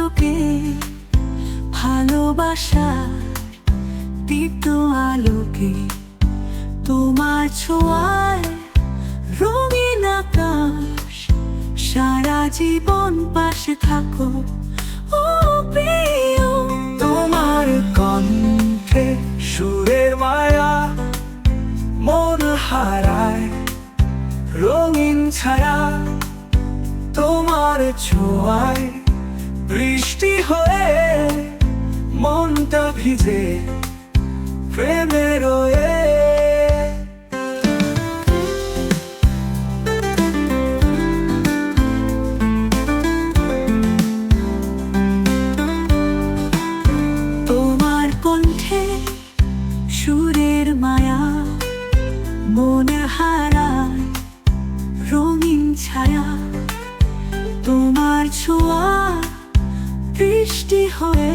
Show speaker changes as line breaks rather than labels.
পলকে ভালোবাসার দীপ্ত আলোকে তোমার ছোঁয়ায় রঙিন আকাশ সারা জীবন পাশে থাকো ও প্রিয়।
তোমার কণ্ঠে সুরের মায়া মন হারায় রঙিন ছায়া, তোমার ছোঁয়ায় বৃষ্টি হয়ে মনটা ভিজে প্রেমে রয়ে।
তোমার কণ্ঠে সুরের মায়া মন হারায় রঙিন ছায়া, তোমার ছোঁয়া বৃষ্টি হয়ে